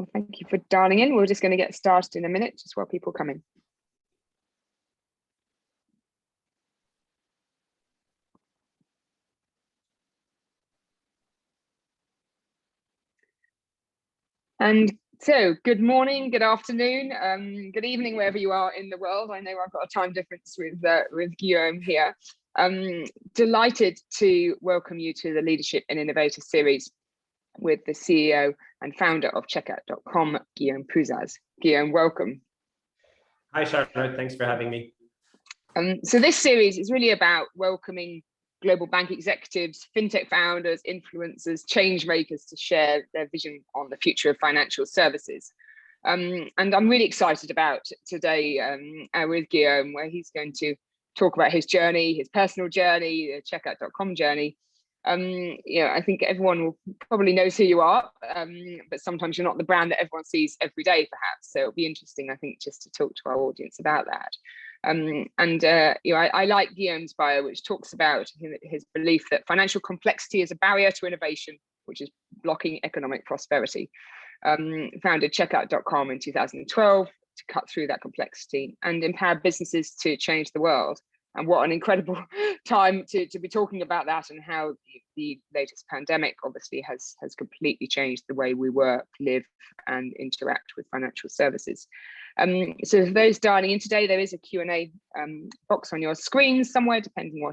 Well, thank you for dialing in. We're just going to get started in a minute, just while people come in. And so, good morning, good afternoon, good evening, wherever you are in the world. I know I've got a time difference with Guillaume here. Delighted to welcome you to the Leadership and Innovator series with the CEO and founder of Checkout.com, Guillaume Pousaz. Guillaume, welcome. Hi, Charlotte. Thanks for having me. So this series is really about welcoming global bank executives, fintech founders, influencers, change makers to share their vision on the future of financial services. And I'm really excited about today with Guillaume, where he's going to talk about his journey, his personal journey, the Checkout.com journey. I think everyone will probably knows who you are, but sometimes you're not the brand that everyone sees every day, perhaps. So it'll be interesting, I think, just to talk to our audience about that. I like Guillaume's bio, which talks about his belief that financial complexity is a barrier to innovation, which is blocking economic prosperity. Founded Checkout.com in 2012 to cut through that complexity and empower businesses to change the world. And what an incredible time to be talking about that, and how the latest pandemic obviously has completely changed the way we work, live, and interact with financial services. So for those dialing in today, there is a Q&A box on your screen somewhere, depending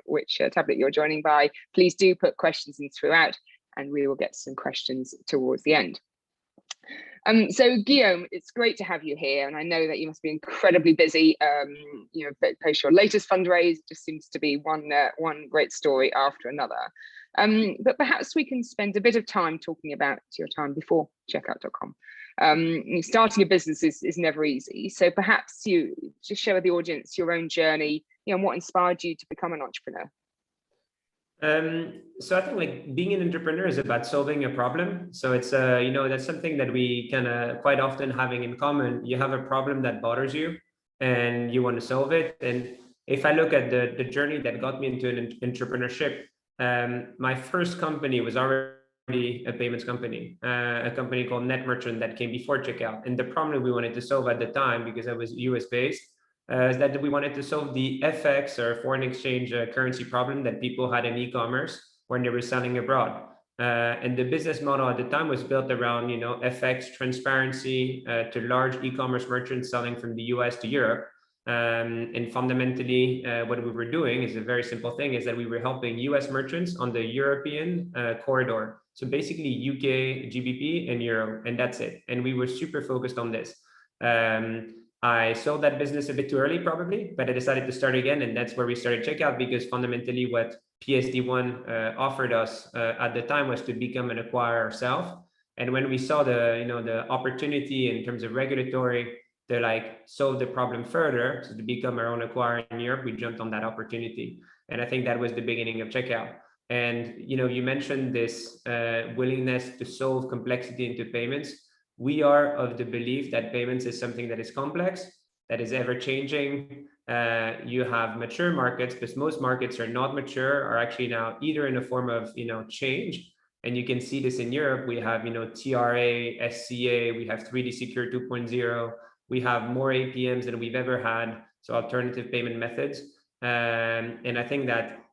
which tablet you're joining by. Please do put questions in throughout, and we will get some questions towards the end. So Guillaume, it's great to have you here, and I know that you must be incredibly busy. Post your latest fundraise just seems to be one great story after another. But perhaps we can spend a bit of time talking about your time before Checkout.com. Starting a business is never easy, so perhaps you just share with the audience your own journey, and what inspired you to become an entrepreneur. So I think being an entrepreneur is about solving a problem. So it's that's something that we kind of quite often having in common. You have a problem that bothers you and you want to solve it. And if I look at the journey that got me into an entrepreneurship, my first company was already a payments company, a company called Net Merchant that came before Checkout. And the problem we wanted to solve at the time, because I was US based, is that we wanted to solve the FX or foreign exchange currency problem that people had in e-commerce when they were selling abroad. And the business model at the time was built around, FX transparency to large e-commerce merchants selling from the US to Europe. And fundamentally, what we were doing is a very simple thing, is that we were helping US merchants on the European corridor. So basically UK, GBP and Euro, and that's it. And we were super focused on this. I sold that business a bit too early, probably, but I decided to start again, and that's where we started Checkout, because fundamentally what PSD1 offered us at the time was to become an acquirer ourselves. And when we saw the opportunity in terms of regulatory to solve the problem further, so to become our own acquirer in Europe, we jumped on that opportunity. And I think that was the beginning of Checkout. And you mentioned this willingness to solve complexity into payments. We are of the belief that payments is something that is complex, that is ever changing. You have mature markets, but most markets are not mature, are actually now either in a form of change. And you can see this in Europe. We have TRA, SCA, we have 3D Secure 2.0, we have more APMs than we've ever had, so alternative payment methods. And I think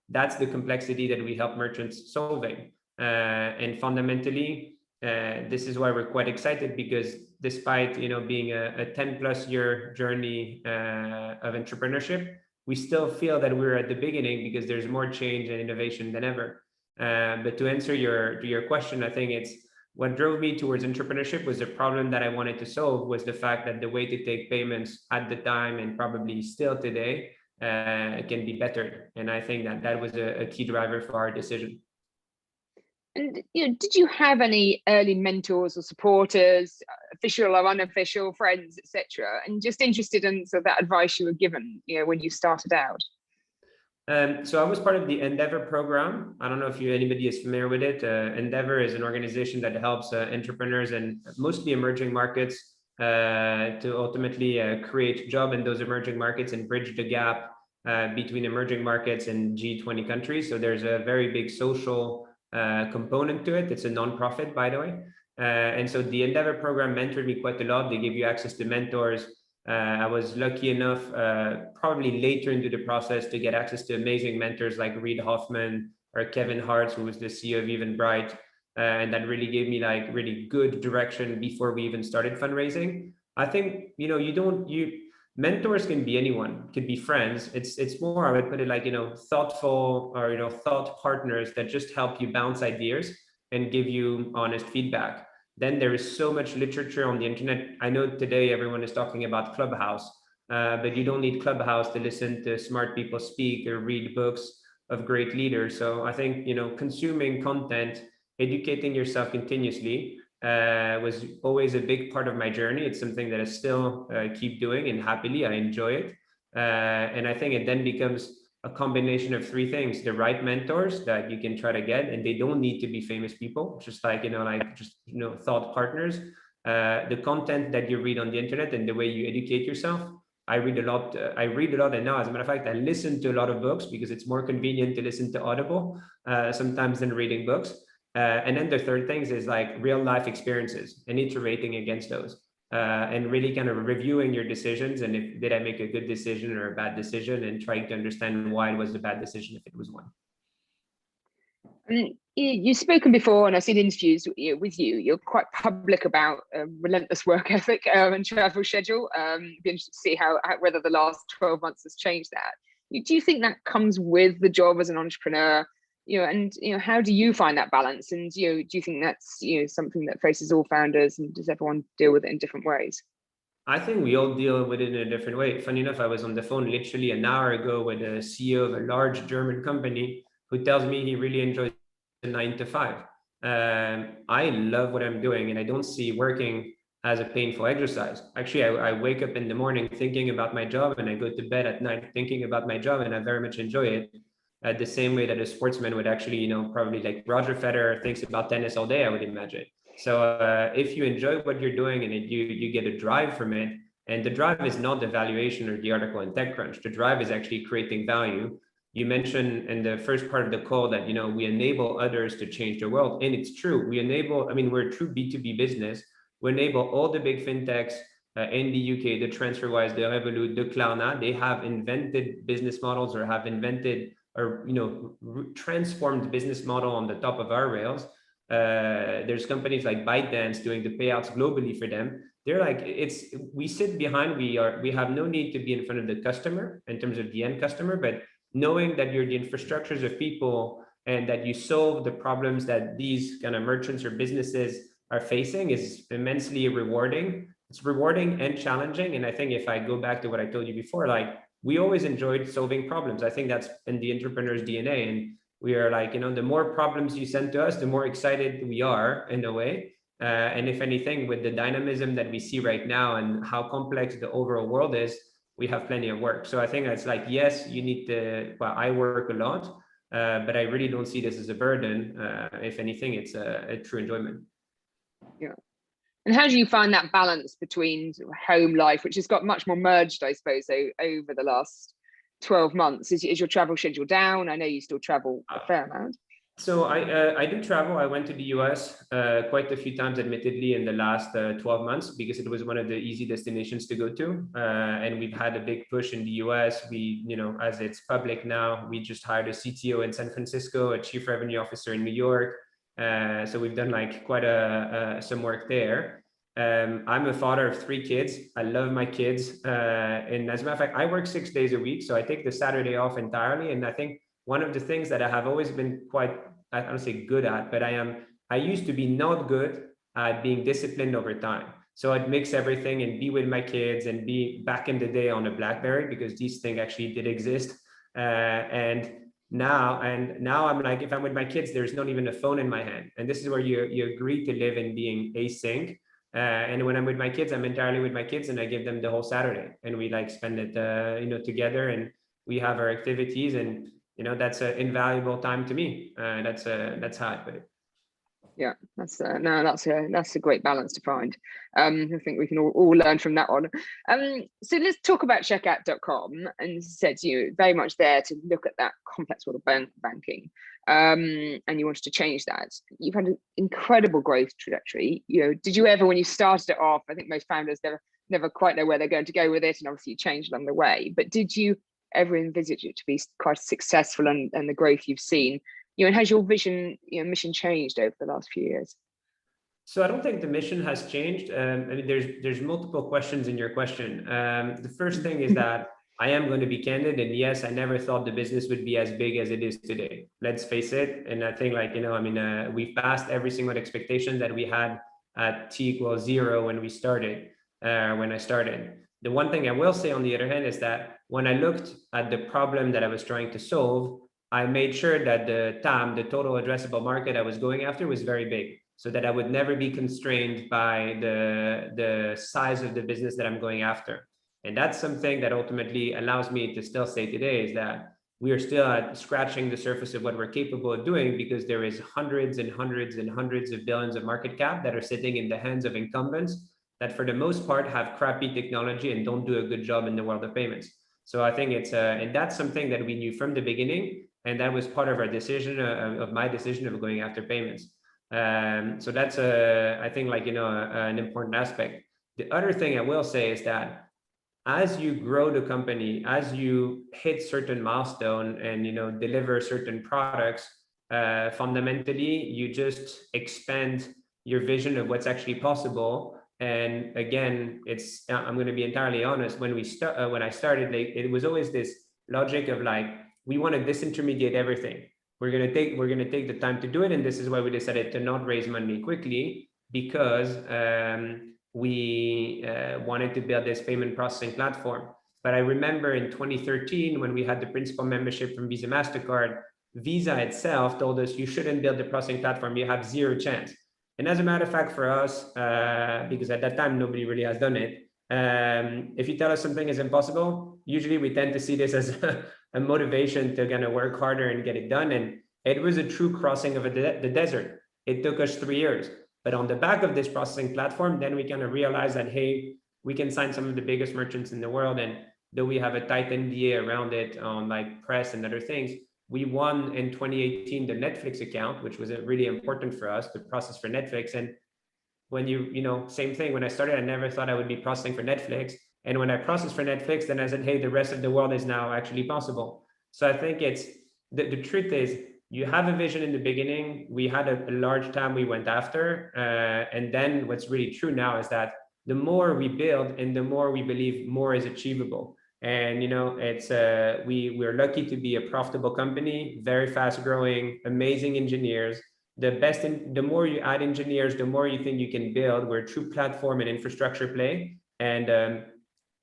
that's the complexity that we help merchants solving. And fundamentally, this is why we're quite excited, because despite being a 10+ year journey of entrepreneurship, we still feel that we're at the beginning, because there's more change and innovation than ever. But to answer your question, I think it's what drove me towards entrepreneurship was the problem that I wanted to solve, was the fact that the way to take payments at the time, and probably still today, can be better. And I think that was a key driver for our decision. And did you have any early mentors or supporters, official or unofficial, friends, etc.? And just interested in that advice you were given, when you started out. So I was part of the Endeavor program. I don't know if anybody is familiar with it. Endeavor is an organization that helps entrepreneurs and mostly emerging markets to ultimately create jobs in those emerging markets and bridge the gap between emerging markets and G20 countries. So there's a very big social component to it. It's a nonprofit, by the way. And so the Endeavor program mentored me quite a lot. They give you access to mentors. I was lucky enough, probably later into the process, to get access to amazing mentors like Reid Hoffman or Kevin Hart, who was the CEO of Eventbrite. And that really gave me like really good direction before we even started fundraising. I think, mentors can be anyone, could be friends. It's more, I would put it like, thoughtful or, thought partners that just help you bounce ideas and give you honest feedback. Then there is so much literature on the internet. I know today everyone is talking about Clubhouse, but you don't need Clubhouse to listen to smart people speak or read books of great leaders. So I think, consuming content, educating yourself continuously was always a big part of my journey. It's something that I still keep doing, and happily I enjoy it. And I think it then becomes a combination of three things: the right mentors that you can try to get, and they don't need to be famous people, just like, thought partners. The content that you read on the internet and the way you educate yourself. I read a lot, and now, as a matter of fact, I listen to a lot of books because it's more convenient to listen to Audible sometimes than reading books. And then the third thing is like real life experiences and iterating against those. And really kind of reviewing your decisions, and if did I make a good decision or a bad decision, and trying to understand why it was a bad decision if it was one. You've spoken before, and I've seen interviews with you. You're quite public about relentless work ethic and travel schedule. Be interested to see how whether the last 12 months has changed that. Do you think that comes with the job as an entrepreneur? And how do you find that balance? And do you think that's something that faces all founders, and does everyone deal with it in different ways? I think we all deal with it in a different way. Funny enough, I was on the phone literally an hour ago with a CEO of a large German company who tells me he really enjoys the 9 to 5. I love what I'm doing, and I don't see working as a painful exercise. Actually, I wake up in the morning thinking about my job, and I go to bed at night thinking about my job, and I very much enjoy it. The same way that a sportsman would actually, probably like Roger Federer thinks about tennis all day, I would imagine. So if you enjoy what you're doing and you get a drive from it, and the drive is not the valuation or the article in TechCrunch, the drive is actually creating value. You mentioned in the first part of the call that, we enable others to change the world. And it's true. We're a true B2B business. We enable all the big fintechs in the UK, the TransferWise, the Revolut, the Klarna. They have invented business models, or have invented or transformed business model on the top of our rails. There's companies like ByteDance doing the payouts globally for them. They're like, we sit behind, we have no need to be in front of the customer in terms of the end customer, but knowing that you're the infrastructures of people and that you solve the problems that these kind of merchants or businesses are facing is immensely rewarding. It's rewarding and challenging. And I think if I go back to what I told you before, like, we always enjoyed solving problems. I think that's in the entrepreneur's DNA. And we are like, the more problems you send to us, the more excited we are in a way. And if anything, with the dynamism that we see right now and how complex the overall world is, we have plenty of work. So I think it's like, yes, you need to, I work a lot, but I really don't see this as a burden. If anything, it's a true enjoyment. Yeah. And how do you find that balance between home life, which has got much more merged, I suppose, over the last 12 months? Is your travel schedule down? I know you still travel a fair amount. So I do travel. I went to the US quite a few times, admittedly, in the last 12 months, because it was one of the easy destinations to go to. And we've had a big push in the US. We, as it's public now, we just hired a CTO in San Francisco, a chief revenue officer in New York. So we've done like quite some work there. I'm a father of 3 kids. I love my kids. And as a matter of fact, I work 6 days a week. So I take the Saturday off entirely. And I think one of the things that I have always been quite, I don't say good at, but I used to be not good at being disciplined over time. So I'd mix everything and be with my kids and be back in the day on a BlackBerry, because these things actually did exist. And now I'm like, if I'm with my kids, there's not even a phone in my hand. And this is where you agree to live in being async. And when I'm with my kids, I'm entirely with my kids, and I give them the whole Saturday, and we like spend it, together, and we have our activities, and that's an invaluable time to me. That's how I put it. Yeah, that's a great balance to find. I think we can all learn from that one. So let's talk about checkout.com. And as I said, you very much there to look at that complex world of banking. And you wanted to change that. You've had an incredible growth trajectory. Did you ever, when you started it off, I think most founders never quite know where they're going to go with it, and obviously you changed along the way. But did you ever envisage it to be quite successful and the growth you've seen? And has your mission changed over the last few years? So I don't think the mission has changed. I mean, there's multiple questions in your question. The first thing is that I am going to be candid, and yes, I never thought the business would be as big as it is today. Let's face it. And I think we've passed every single expectation that we had at T=0 when we started, when I started. The one thing I will say on the other hand is that when I looked at the problem that I was trying to solve, I made sure that the TAM, the total addressable market I was going after, was very big, so that I would never be constrained by the size of the business that I'm going after. And that's something that ultimately allows me to still say today is that we are still scratching the surface of what we're capable of doing, because there is hundreds and hundreds and hundreds of billions of market cap that are sitting in the hands of incumbents that for the most part have crappy technology and don't do a good job in the world of payments. So I think and that's something that we knew from the beginning. And that was part of our decision, of my decision of going after payments. So that's I think an important aspect. The other thing I will say is that as you grow the company, as you hit certain milestone and deliver certain products, fundamentally you just expand your vision of what's actually possible. And again, I'm going to be entirely honest. When I started, it was always this logic of we want to disintermediate everything. We're going to take the time to do it. And this is why we decided to not raise money quickly, because we wanted to build this payment processing platform. But I remember in 2013, when we had the principal membership from Visa MasterCard, Visa itself told us, you shouldn't build the processing platform. You have zero chance. And as a matter of fact, for us, because at that time, nobody really has done it, if you tell us something is impossible, usually we tend to see this as a motivation to kind of work harder and get it done. And it was a true crossing of the desert. It took us 3 years. But on the back of this processing platform, then we kind of realized that, hey, we can sign some of the biggest merchants in the world. And though we have a tight NDA around it on press and other things, we won in 2018 the Netflix account, which was really important for us to process for Netflix. And when same thing, when I started, I never thought I would be processing for Netflix. And when I processed for Netflix, then I said, hey, the rest of the world is now actually possible. So I think it's, the truth is, you have a vision in the beginning. We had a large TAM we went after. And then what's really true now is that the more we build and the more we believe more is achievable. And it's we're lucky to be a profitable company, very fast growing, amazing engineers. The more you add engineers, the more you think you can build. We're a true platform and infrastructure play. And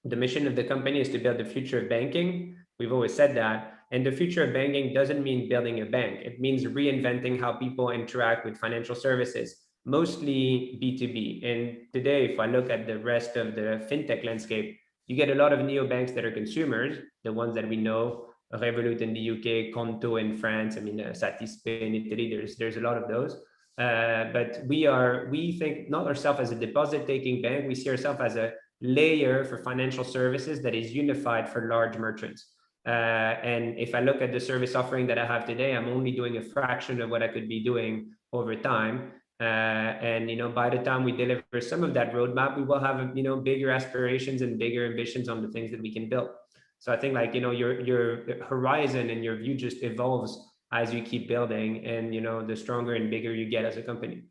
the mission of the company is to build the future of banking. We've always said that. And the future of banking doesn't mean building a bank. It means reinventing how people interact with financial services, mostly B2B. And today, if I look at the rest of the FinTech landscape, you get a lot of neobanks that are consumers, the ones that we know, Revolut in the UK, Conto in France, Satispe in Italy, there's a lot of those. But we think not ourselves as a deposit-taking bank, we see ourselves as a layer for financial services that is unified for large merchants. And if I look at the service offering that I have today, I'm only doing a fraction of what I could be doing over time. And by the time we deliver some of that roadmap, we will have bigger aspirations and bigger ambitions on the things that we can build. So I think your horizon and your view just evolves as you keep building, and the stronger and bigger you get as a company.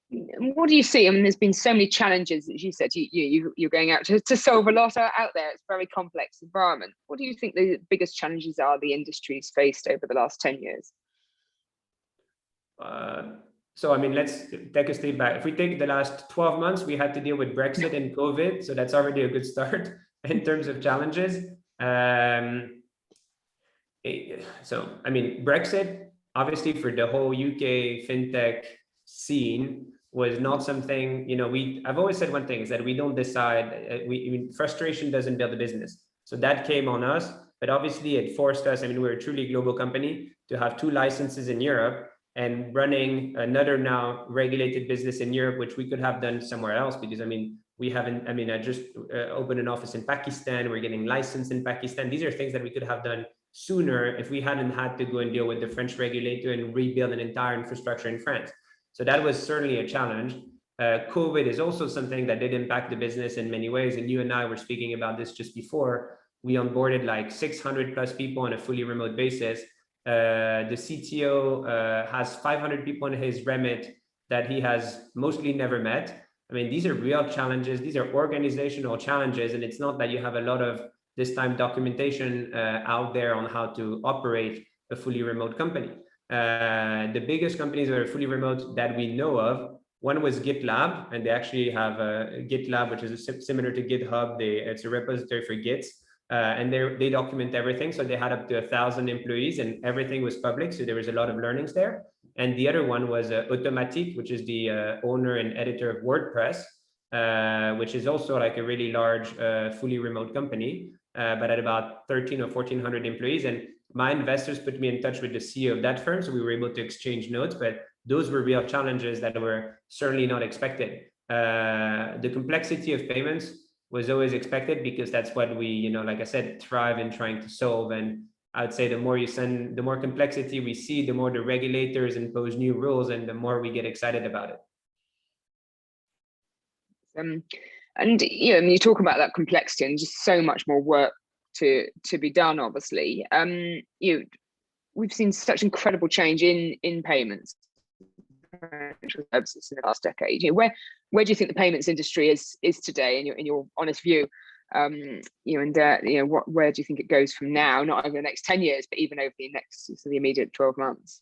What do you see? I mean, there's been so many challenges, as you said, you're going out to solve a lot out there. It's a very complex environment. What do you think the biggest challenges are the industry's faced over the last 10 years? So, let's take a step back. If we take the last 12 months, we had to deal with Brexit and COVID. So that's already a good start in terms of challenges. Brexit, obviously for the whole UK FinTech scene, was not something, I've always said one thing is that we don't decide, frustration doesn't build a business. So that came on us, but obviously it forced us, we're a truly global company, to have 2 licenses in Europe. and running another now regulated business in Europe, which we could have done somewhere else, because I mean, we haven't, I mean, I just opened an office in Pakistan, we're getting licensed in Pakistan. These are things that we could have done sooner if we hadn't had to go and deal with the French regulator and rebuild an entire infrastructure in France. So that was certainly a challenge. COVID is also something that did impact the business in many ways. And you and I were speaking about this just before. We onboarded like 600 plus people on a fully remote basis. The CTO has 500 people in his remit that he has mostly never met. I mean, these are real challenges. These are organizational challenges. And it's not that you have a lot of this time documentation out there on how to operate a fully remote company. The biggest companies that are fully remote that we know of, one was Git Lab, and they actually have a Git Lab, which is similar to GitHub. It's a repository for Gits. And they document everything. So they had up to 1,000 employees and everything was public. So there was a lot of learnings there. And the other one was Automatic, which is the owner and editor of WordPress, which is also like a really large, fully remote company, but at about 13 or 1,400 employees. And my investors put me in touch with the CEO of that firm. So we were able to exchange notes, but those were real challenges that were certainly not expected. The complexity of payments was always expected because that's what we, you know, like I said, thrive in trying to solve. And I'd say the more you send, the more complexity we see, the more the regulators impose new rules and the more we get excited about it. And you talk about that complexity and just so much more work to be done, obviously. We've seen such incredible change in payments services in the last decade. Where do you think the payments industry is today in your honest view? Where do you think it goes from now, not over the next 10 years, but even over the immediate 12 months?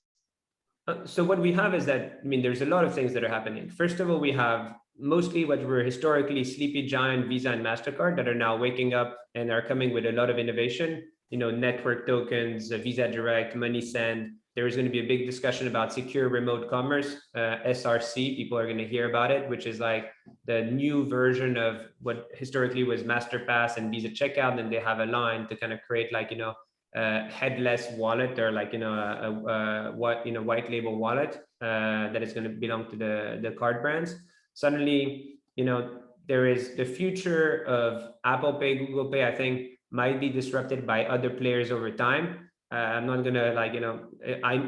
So what we have is that, I mean, there's a lot of things that are happening. First of all, we have mostly what were historically sleepy giant Visa and MasterCard that are now waking up and are coming with a lot of innovation, network tokens, Visa Direct, Money Send. There is going to be a big discussion about secure remote commerce, SRC. People are going to hear about it, which is like the new version of what historically was MasterPass and Visa Checkout. And they have a line to kind of create like, headless wallet or like, white label wallet that is going to belong to the card brands. Suddenly, there is the future of Apple Pay, Google Pay, I think might be disrupted by other players over time. I'm not gonna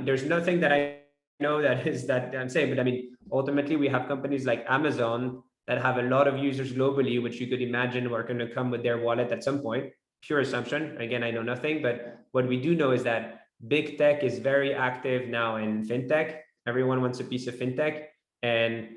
there's nothing that I know that I'm saying, but I mean, ultimately we have companies like Amazon that have a lot of users globally, which you could imagine are going to come with their wallet at some point. Pure assumption. Again, I know nothing, but what we do know is that big tech is very active now in FinTech. Everyone wants a piece of FinTech. And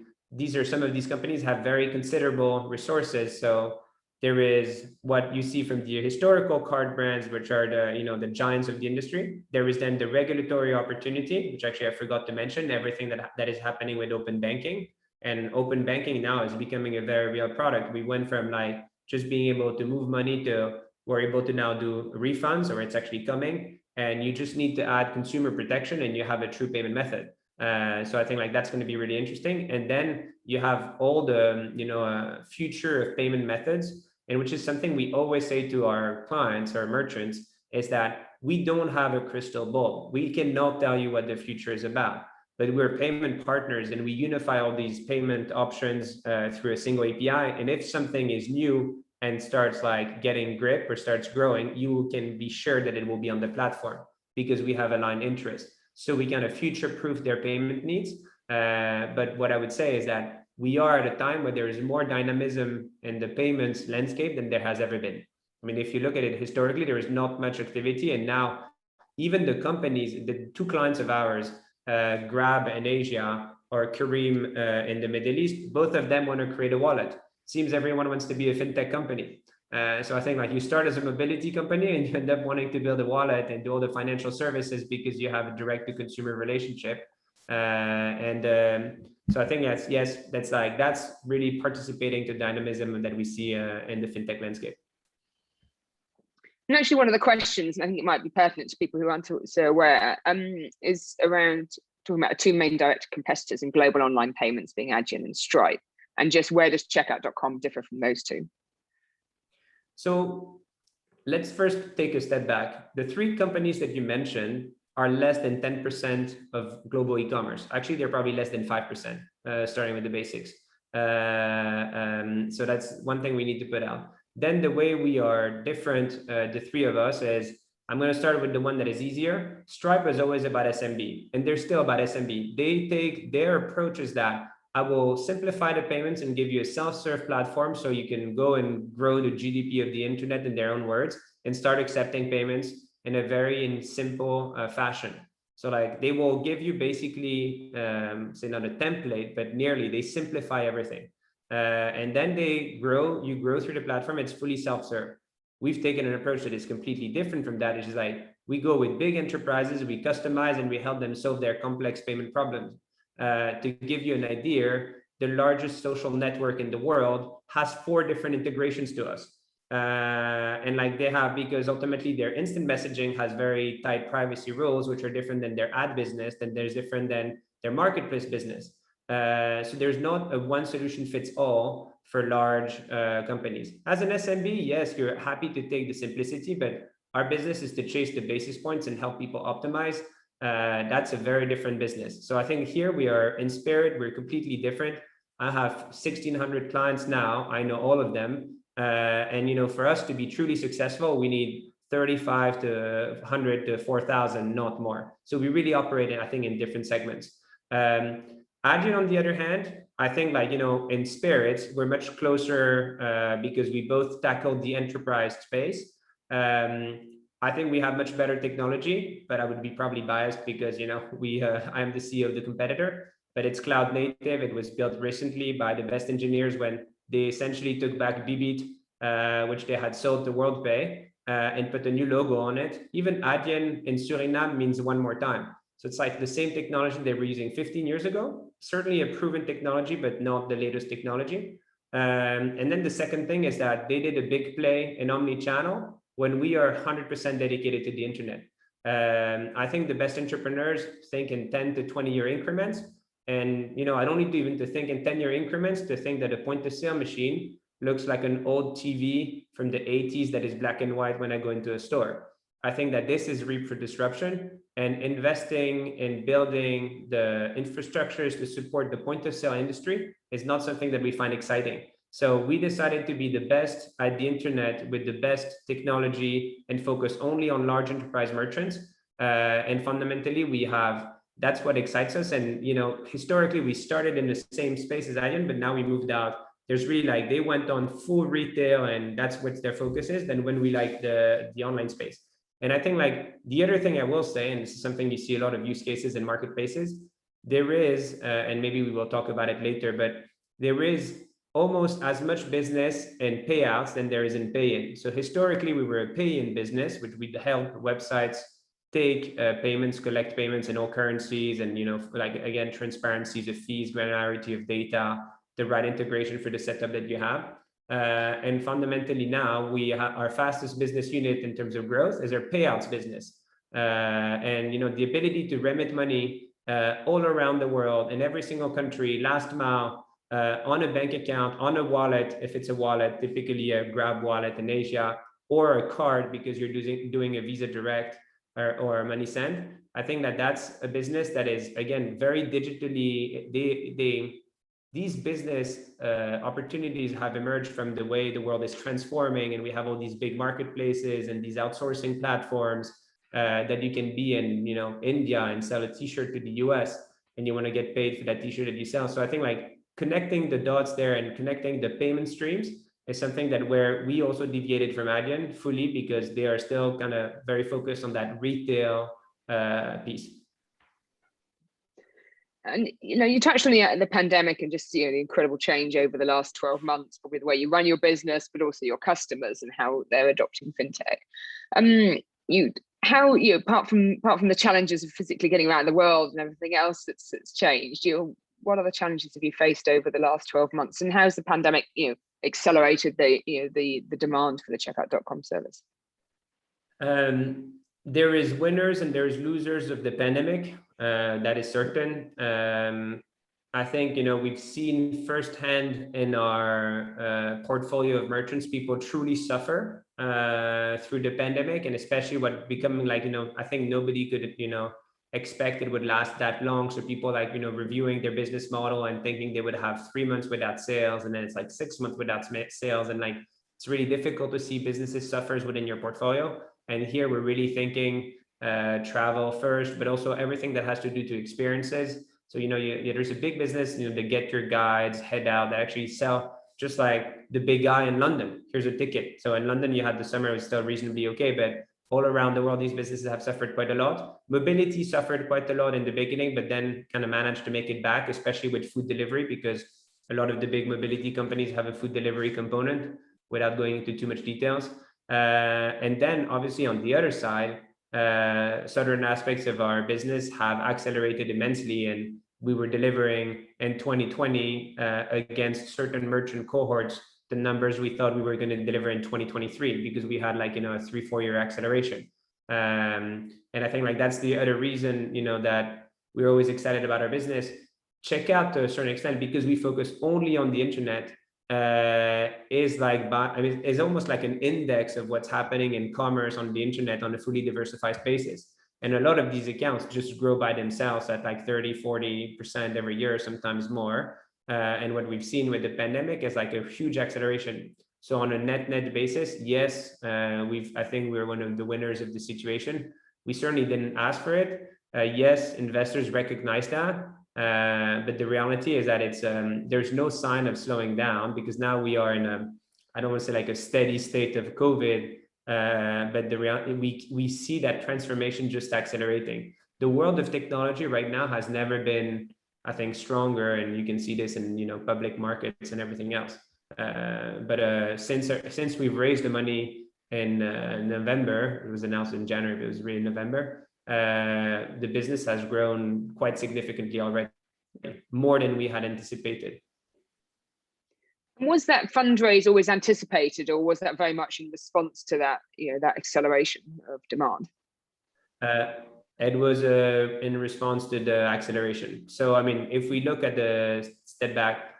some of these companies have very considerable resources. So there is what you see from the historical card brands, which are the giants of the industry. There is then the regulatory opportunity, which actually I forgot to mention, everything that is happening with open banking. And open banking now is becoming a very real product. We went from like just being able to move money to we're able to now do refunds, or it's actually coming. And you just need to add consumer protection and you have a true payment method. So I think like that's going to be really interesting. And then you have all the future of payment methods. And which is something we always say to our clients, our merchants, is that we don't have a crystal ball. We cannot tell you what the future is about, but we're payment partners and we unify all these payment options through a single API. And if something is new and starts like getting grip or starts growing, you can be sure that it will be on the platform because we have aligned interests. So we kind of future-proof their payment needs. But what I would say is that we are at a time where there is more dynamism in the payments landscape than there has ever been. I mean, if you look at it historically, there is not much activity. And now even the companies, the two clients of ours, Grab in Asia or Kareem in the Middle East, both of them want to create a wallet. Seems everyone wants to be a fintech company. So I think like you start as a mobility company and you end up wanting to build a wallet and do all the financial services because you have a direct to consumer relationship. So I think that's really participating to dynamism that we see in the fintech landscape. And actually, one of the questions, and I think it might be pertinent to people who aren't so aware, is around talking about two main direct competitors in global online payments being Adyen and Stripe, and just where does Checkout.com differ from those two? So let's first take a step back. The three companies that you mentioned are less than 10% of global e-commerce. Actually, they're probably less than 5%, starting with the basics. So that's one thing we need to put out. Then the way we are different, the three of us, is I'm going to start with the one that is easier. Stripe is always about SMB, and they're still about SMB. They take their approach is that I will simplify the payments and give you a self-serve platform so you can go and grow the GDP of the internet in their own words and start accepting payments in a very simple fashion. So like they will give you basically, say not a template, but nearly, they simplify everything. And then you grow through the platform, it's fully self-serve. We've taken an approach that is completely different from that. It's just like, we go with big enterprises, we customize and we help them solve their complex payment problems. To give you an idea, the largest social network in the world has 4 different integrations to us. And like they have, because ultimately their instant messaging has very tight privacy rules, which are different than their ad business, and there's different than their marketplace business. So there's not a one solution fits all for large companies. As an SMB, yes, you're happy to take the simplicity, but our business is to chase the basis points and help people optimize. That's a very different business. So I think here we are in spirit, we're completely different. I have 1,600 clients now. I know all of them. And, you know, for us to be truly successful, we need 35 to 100 to 4,000, not more. So we really operate, I think, in different segments. Adyen, on the other hand, I think, like, you know, in spirits, we're much closer because we both tackled the enterprise space. I think we have much better technology, but I would be probably biased because, you know, I am the CEO of the competitor, but it's cloud native. It was built recently by the best engineers when they essentially took back Bibit, which they had sold to WorldPay, and put a new logo on it. Even Adyen in Suriname means one more time. So it's like the same technology they were using 15 years ago, certainly a proven technology, but not the latest technology. And then the second thing is that they did a big play in omni-channel when we are 100% dedicated to the internet. I think the best entrepreneurs think in 10 to 20 year increments. And, you know, I don't need to even to think in 10-year increments to think that a point of sale machine looks like an old TV from the 80s that is black and white when I go into a store. I think that this is ripe for disruption, and investing in building the infrastructures to support the point of sale industry is not something that we find exciting. So we decided to be the best at the internet with the best technology and focus only on large enterprise merchants. And fundamentally, that's what excites us. And, you know, historically, we started in the same space as Adyen, but now we moved out. There's really like, they went on full retail and that's what their focus is. Then when we like the online space. And I think like the other thing I will say, and this is something you see a lot of use cases in marketplaces, there is, and maybe we will talk about it later, but there is almost as much business in payouts than there is in pay-in. So historically, we were a pay-in business, which we'd help websites take payments, collect payments in all currencies, and, you know, like, again, transparencies of fees, granularity of data, the right integration for the setup that you have. And fundamentally now our fastest business unit in terms of growth is our payouts business. And, you know, the ability to remit money all around the world in every single country, last mile, on a bank account, on a wallet, if it's a wallet, typically a Grab wallet in Asia, or a card because you're doing a Visa Direct or a money send. I think that that's a business that is, again, very digitally, these business opportunities have emerged from the way the world is transforming, and we have all these big marketplaces and these outsourcing platforms that you can be in, you know, India and sell a t-shirt to the US, and you want to get paid for that t-shirt that you sell. So I think like connecting the dots there and connecting the payment streams is something that where we also deviated from Adyen fully, because they are still kind of very focused on that retail piece. And, you know, you touched on the pandemic and just, you know, the incredible change over the last 12 months, probably the way you run your business, but also your customers and how they're adopting FinTech. Apart from the challenges of physically getting around the world and everything else that's changed, what other challenges have you faced over the last 12 months, and how's the pandemic, you know, accelerated the demand for the checkout.com service? There is winners and there's losers of the pandemic. That is certain. I think, you know, we've seen firsthand in our portfolio of merchants, people truly suffer through the pandemic, and especially what becoming like, I think nobody could, expect it would last that long. So people like, reviewing their business model and thinking they would have 3 months without sales, and then it's like 6 months without sales. And like, it's really difficult to see businesses suffers within your portfolio. And here we're really thinking travel first, but also everything that has to do to experiences. So, there's a big business, the Get Your Guides, Head Out, that actually sell just like the big guy in London. Here's a ticket. So in London, you had the summer, it was still reasonably okay, but all around the world, these businesses have suffered quite a lot. Mobility suffered quite a lot in the beginning, but then kind of managed to make it back, especially with food delivery, because a lot of the big mobility companies have a food delivery component, without going into too much details. And then obviously on the other side, certain aspects of our business have accelerated immensely, and we were delivering in 2020 against certain merchant cohorts the numbers we thought we were going to deliver in 2023, because we had like, a 3-4 year acceleration. And I think like that's the other reason, that we're always excited about our business. Checkout to a certain extent, because we focus only on the internet, is like, is almost like an index of what's happening in commerce on the internet on a fully diversified basis. And a lot of these accounts just grow by themselves at like 30-40% every year, sometimes more. And what we've seen with the pandemic is like a huge acceleration. So on a net basis, yes, I think we're one of the winners of the situation. We certainly didn't ask for it. Yes, investors recognize that. But the reality is that it's there's no sign of slowing down, because now we are in I don't want to say like a steady state of COVID, but the reality, we see that transformation just accelerating. The world of technology right now has never been, I think, stronger, and you can see this in public markets and everything else. But since we've raised the money in November, it was announced in January, but it was really November. The business has grown quite significantly already, more than we had anticipated. Was that fundraise always anticipated, or was that very much in response to that, that acceleration of demand? It was in response to the acceleration. So, I mean, if we look at the step back,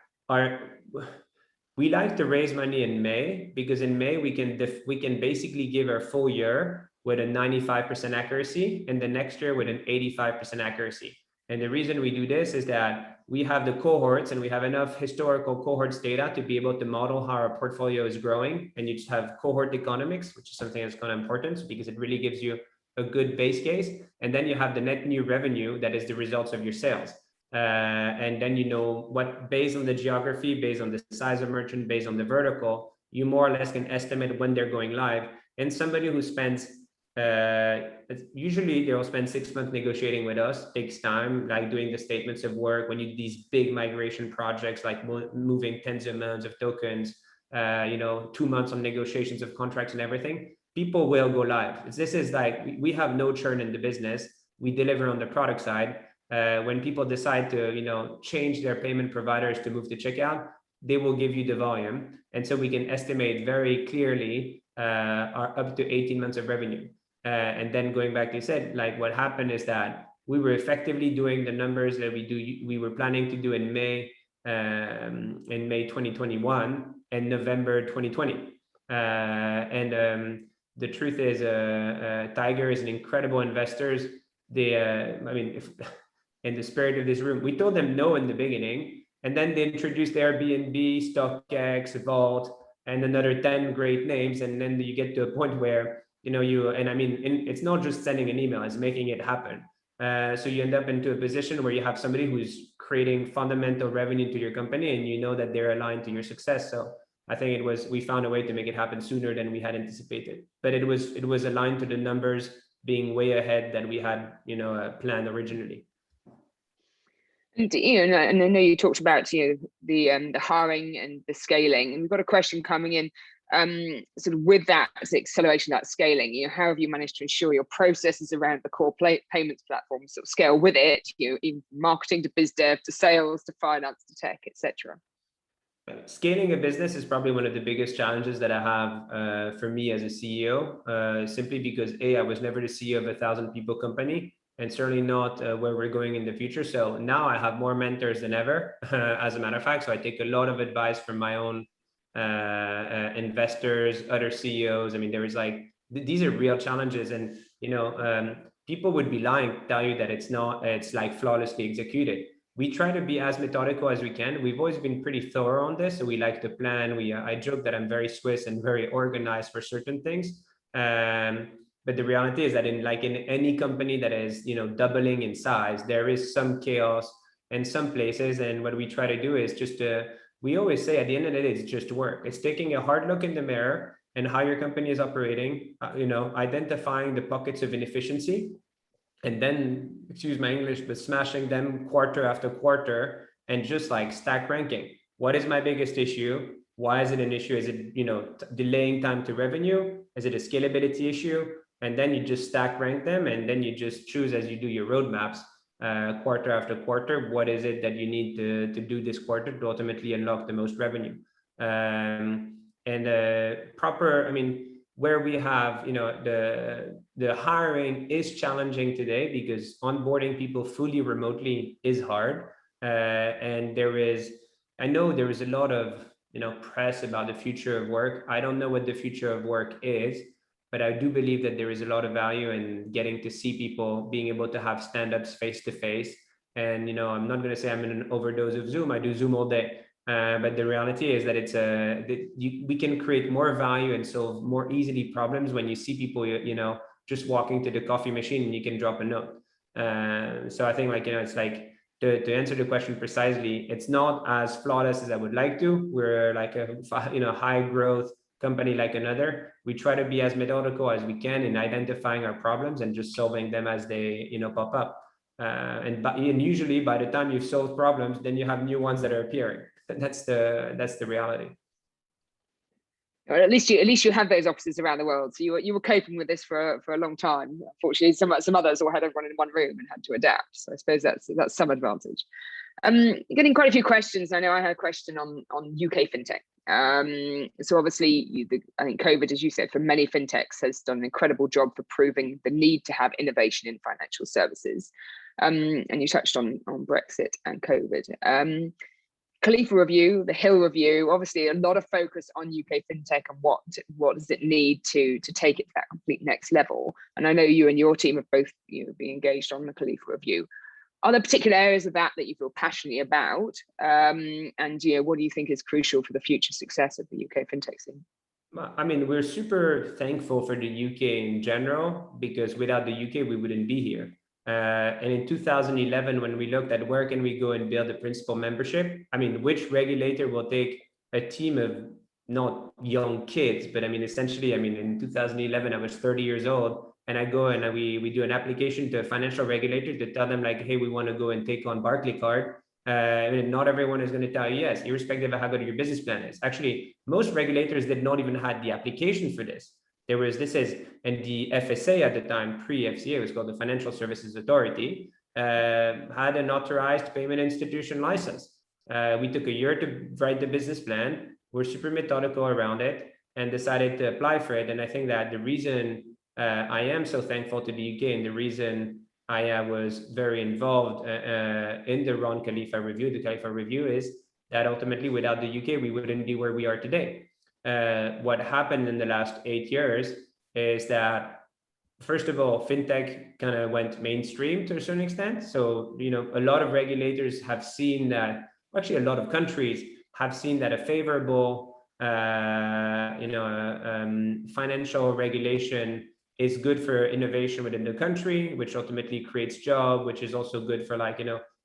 we like to raise money in May, because in May we can basically give our full year with a 95% accuracy, and the next year with an 85% accuracy. And the reason we do this is that we have the cohorts, and we have enough historical cohorts data to be able to model how our portfolio is growing. And you just have cohort economics, which is something that's kind of important, because it really gives you a good base case. And then you have the net new revenue that is the results of your sales. And then what, based on the geography, based on the size of merchant, based on the vertical, you more or less can estimate when they're going live. And somebody who spends usually they'll spend 6 months negotiating with us, takes time, like doing the statements of work. When you do these big migration projects, like moving tens of millions of tokens, 2 months on negotiations of contracts and everything, people will go live. This is like, we have no churn in the business. We deliver on the product side. When people decide to, change their payment providers to move to checkout, they will give you the volume. And so we can estimate very clearly our up to 18 months of revenue. And then going back, you said, like, what happened is that we were effectively doing the numbers that we were planning to do in May 2021 and November 2020. The truth is, Tiger is an incredible investor. If in the spirit of this room, we told them no in the beginning, and then they introduced Airbnb, StockX, Vault, and another 10 great names. And then you get to a point where, it's not just sending an email, it's making it happen. So you end up into a position where you have somebody who's creating fundamental revenue to your company, and you know that they're aligned to your success. So I think we found a way to make it happen sooner than we had anticipated, but it was aligned to the numbers being way ahead than we had, planned originally. And and I know you talked about the hiring and the scaling, and we've got a question coming in. Sort of with that acceleration, that scaling, how have you managed to ensure your processes around the core payments platform sort of scale with it? In marketing to biz dev to sales to finance to tech, etc. Scaling a business is probably one of the biggest challenges that I have for me as a CEO, simply because I was never the CEO of a 1,000 people company, and certainly not where we're going in the future. So now I have more mentors than ever, as a matter of fact. So I take a lot of advice from my own investors, other CEOs. I mean, there is like, these are real challenges, and people would be lying to tell you that it's like flawlessly executed. We try to be as methodical as we can. We've always been pretty thorough on this. So we like to plan. I joke that I'm very Swiss and very organized for certain things. But the reality is that in any company that is, doubling in size, there is some chaos in some places. And what we try to do is just we always say at the end of the day, it's just work. It's taking a hard look in the mirror and how your company is operating, identifying the pockets of inefficiency, and then, excuse my English, but smashing them quarter after quarter and just like stack ranking. What is my biggest issue? Why is it an issue? Is it, delaying time to revenue? Is it a scalability issue? And then you just stack rank them, and then you just choose as you do your roadmaps, quarter after quarter, what is it that you need to do this quarter to ultimately unlock the most revenue? Where we have, the hiring is challenging today because onboarding people fully remotely is hard. And I know there is a lot of, press about the future of work. I don't know what the future of work is, but I do believe that there is a lot of value in getting to see people, being able to have stand-ups face to face. And, I'm not going to say I'm in an overdose of Zoom. I do Zoom all day. But the reality is that we can create more value and solve more easily problems when you see people, just walking to the coffee machine and you can drop a note. So I think it's like, to answer the question precisely, it's not as flawless as I would like to. We're like a high growth company like another. We try to be as methodical as we can in identifying our problems and just solving them as they pop up. And usually by the time you've solved problems, then you have new ones that are appearing. That's the reality. Or at least you have those offices around the world. So you were coping with this for a long time. Unfortunately, some others all had everyone in one room and had to adapt. So I suppose that's some advantage. Getting quite a few questions. I know I had a question on UK fintech. So obviously, I think COVID, as you said, for many fintechs has done an incredible job for proving the need to have innovation in financial services. And you touched on Brexit and COVID. Khalifa review, the Hill review, obviously a lot of focus on UK fintech and what does it need to take it to that complete next level. And I know you and your team have both been engaged on the Khalifa review. Are there particular areas of that you feel passionately about? And what do you think is crucial for the future success of the UK fintech scene? I mean, we're super thankful for the UK in general, because without the UK, we wouldn't be here. And in 2011, when we looked at where can we go and build a principal membership, I mean, which regulator will take a team of not young kids, but essentially, in 2011, I was 30 years old, and I go and we do an application to a financial regulator to tell them like, hey, we want to go and take on Barclaycard. Not everyone is going to tell you yes, irrespective of how good your business plan is. Actually, most regulators did not even have the application for this. And the FSA at the time, pre-FCA, was called the Financial Services Authority, had an authorized payment institution license. We took a year to write the business plan. We're super methodical around it and decided to apply for it. And I think that the reason I am so thankful to the UK and the reason I was very involved in the Ron Khalifa review, the Khalifa review, is that ultimately without the UK, we wouldn't be where we are today. What happened in the last 8 years is that, first of all, fintech kind of went mainstream to a certain extent. So, a lot of regulators have seen that, actually a lot of countries have seen that a favorable, financial regulation is good for innovation within the country, which ultimately creates jobs, which is also good for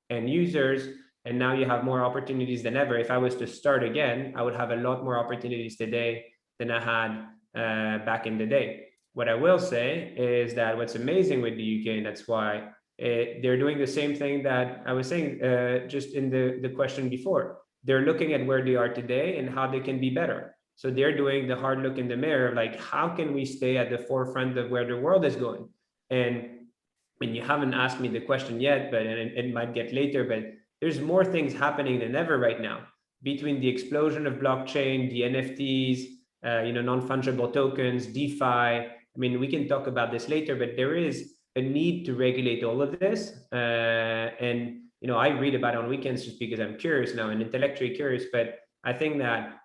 end users. And now you have more opportunities than ever. If I was to start again, I would have a lot more opportunities today than I had back in the day. What I will say is that what's amazing with the UK, and that's why they're doing the same thing that I was saying just in the question before. They're looking at where they are today and how they can be better. So they're doing the hard look in the mirror, like how can we stay at the forefront of where the world is going? And you haven't asked me the question yet, but it might get later, but there's more things happening than ever right now, between the explosion of blockchain, the NFTs, non-fungible tokens, DeFi. We can talk about this later, but there is a need to regulate all of this. And I read about it on weekends just because I'm curious now and intellectually curious, but I think that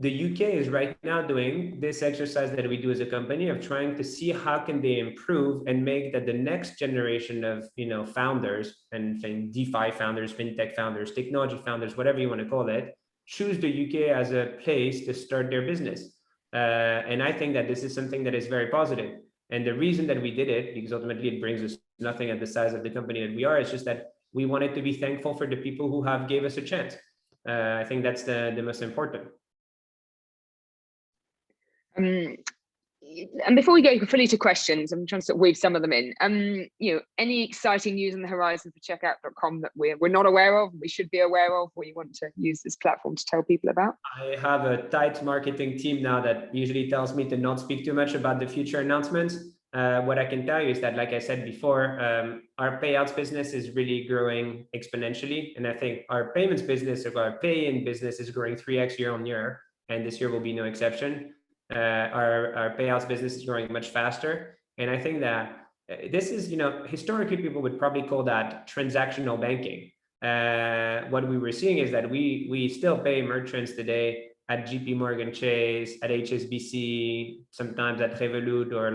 the UK is right now doing this exercise that we do as a company of trying to see how can they improve and make that the next generation of founders and DeFi founders, FinTech founders, technology founders, whatever you want to call it, choose the UK as a place to start their business. And I think that this is something that is very positive. And the reason that we did it, because ultimately it brings us nothing at the size of the company that we are, it's just that we wanted to be thankful for the people who have gave us a chance. I think that's the most important. And before we go fully to questions, I'm trying to sort of weave some of them in. Any exciting news on the horizon for checkout.com that we're not aware of, we should be aware of, or you want to use this platform to tell people about? I have a tight marketing team now that usually tells me to not speak too much about the future announcements. What I can tell you is that, like I said before, our payouts business is really growing exponentially. And I think our payments business, or our pay-in business, is growing 3x year on year. And this year will be no exception. Our payouts business is growing much faster. And I think that this is, historically people would probably call that transactional banking. What we were seeing is that we still pay merchants today at JP Morgan Chase, at HSBC, sometimes at Revolut, or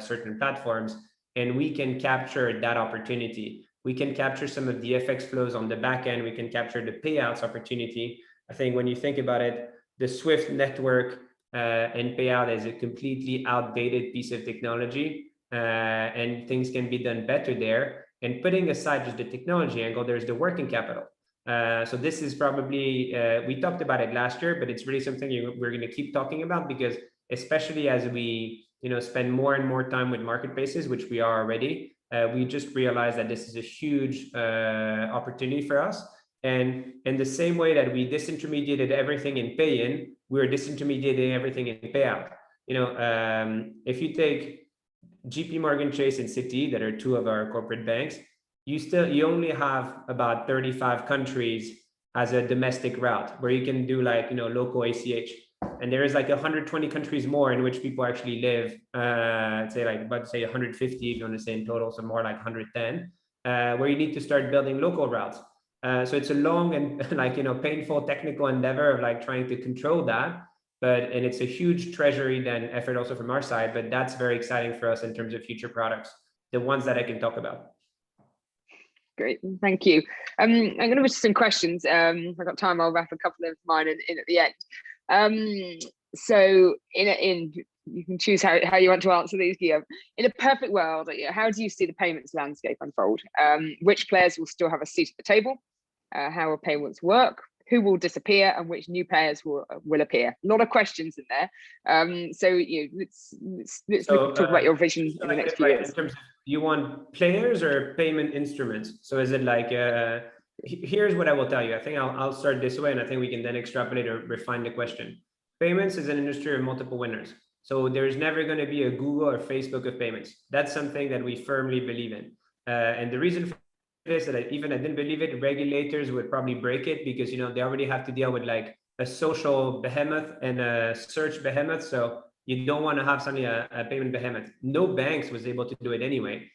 certain platforms, and we can capture that opportunity. We can capture some of the FX flows on the back end. We can capture the payouts opportunity. I think when you think about it, the Swift network and payout is a completely outdated piece of technology, and things can be done better there. And putting aside just the technology angle, there's the working capital. So this is probably, we talked about it last year, but it's really something we're going to keep talking about, because especially as we spend more and more time with marketplaces, which we are already, we just realized that this is a huge opportunity for us. And in the same way that we disintermediated everything in pay-in, we're disintermediating everything in payout. If you take JP Morgan Chase and Citi, that are two of our corporate banks, you only have about 35 countries as a domestic route where you can do local ACH. And there is 120 countries more in which people actually live, say 150 if you want to say in total, so more like 110, where you need to start building local routes. So it's a long and painful technical endeavor of trying to control that, and it's a huge treasury then effort also from our side, but that's very exciting for us in terms of future products, the ones that I can talk about. Great, thank you. I'm going to move to some questions. If I've got time, I'll wrap a couple of mine in at the end. So you can choose how you want to answer these, Guillaume. In a perfect world, how do you see the payments landscape unfold? Which players will still have a seat at the table? How will payments work? Who will disappear, and which new players will appear? A lot of questions in there. So let's talk about your vision in the next few years. In terms of, you want players or payment instruments? So is it here's what I will tell you. I think I'll start this way, and I think we can then extrapolate or refine the question. Payments is an industry of multiple winners. So there's never going to be a Google or Facebook of payments. That's something that we firmly believe in. And the reason for this, that I didn't believe it, regulators would probably break it, because they already have to deal with a social behemoth and a search behemoth. So you don't want to have suddenly a payment behemoth. No banks was able to do it anyway.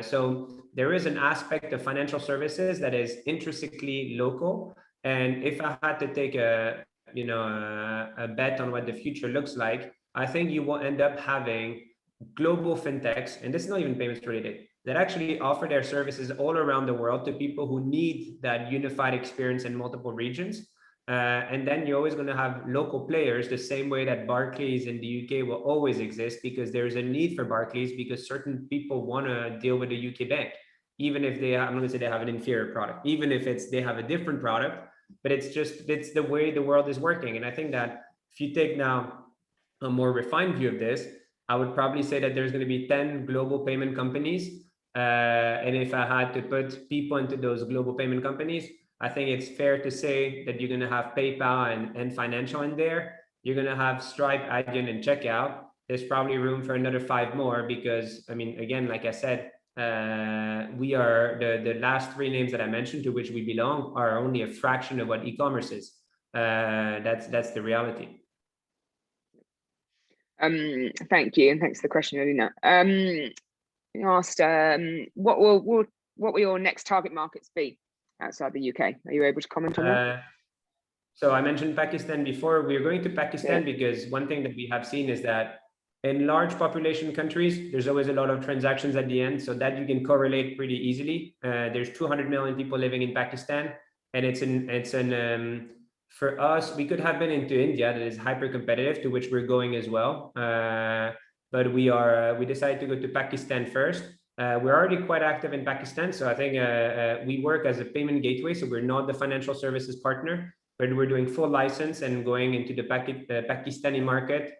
So there is an aspect of financial services that is intrinsically local. And if I had to take a bet on what the future looks like, I think you will end up having global fintechs, and this is not even payments related, that actually offer their services all around the world to people who need that unified experience in multiple regions. And then you're always going to have local players, the same way that Barclays in the UK will always exist, because there's a need for Barclays, because certain people want to deal with a UK bank, even if I'm not going to say they have an inferior product, even if they have a different product, but it's the way the world is working. And I think that if you take now a more refined view of this, I would probably say that there's going to be 10 global payment companies. And if I had to put people into those global payment companies, I think it's fair to say that you're going to have PayPal and financial in there. You're going to have Stripe, Adyen, and Checkout. There's probably room for another 5 more, because, again, like I said, we are the last 3 names that I mentioned to which we belong are only a fraction of what e-commerce is. That's the reality. Thank you, and thanks for the question, Alina. You asked, what will your next target markets be outside the UK? Are you able to comment on that? So I mentioned Pakistan before. We're going to Pakistan because one thing that we have seen is that in large population countries, there's always a lot of transactions at the end, so that you can correlate pretty easily. There's 200 million people living in Pakistan, and for us, we could have been into India, that is hyper competitive, to which we're going as well. But we decided to go to Pakistan first. We're already quite active in Pakistan, so I think we work as a payment gateway, so we're not the financial services partner, but we're doing full license and going into the Pakistani market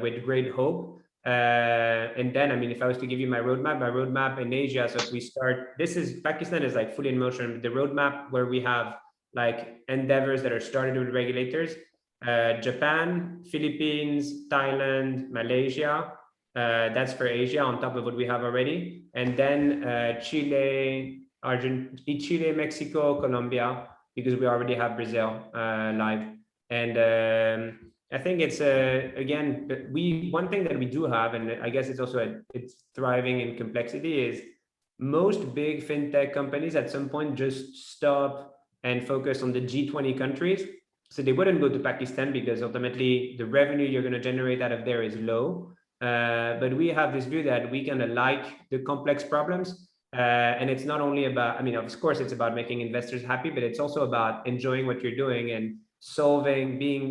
with great hope. And then, I mean, if I was to give you my roadmap in Asia, so if we start, Pakistan is like fully in motion. The roadmap where we have like endeavors that are started with regulators, Japan, Philippines, Thailand, Malaysia, that's for Asia on top of what we have already. And then Chile, Mexico, Colombia, because we already have Brazil live. And I think it's again, one thing that we do have, and I guess it's also it's thriving in complexity, is most big fintech companies at some point just stop and focus on the G20 countries. So they wouldn't go to Pakistan because ultimately the revenue you're going to generate out of there is low. But we have this view that we kind of like the complex problems. And it's not only about, I mean, of course, it's about making investors happy, but it's also about enjoying what you're doing and solving, being,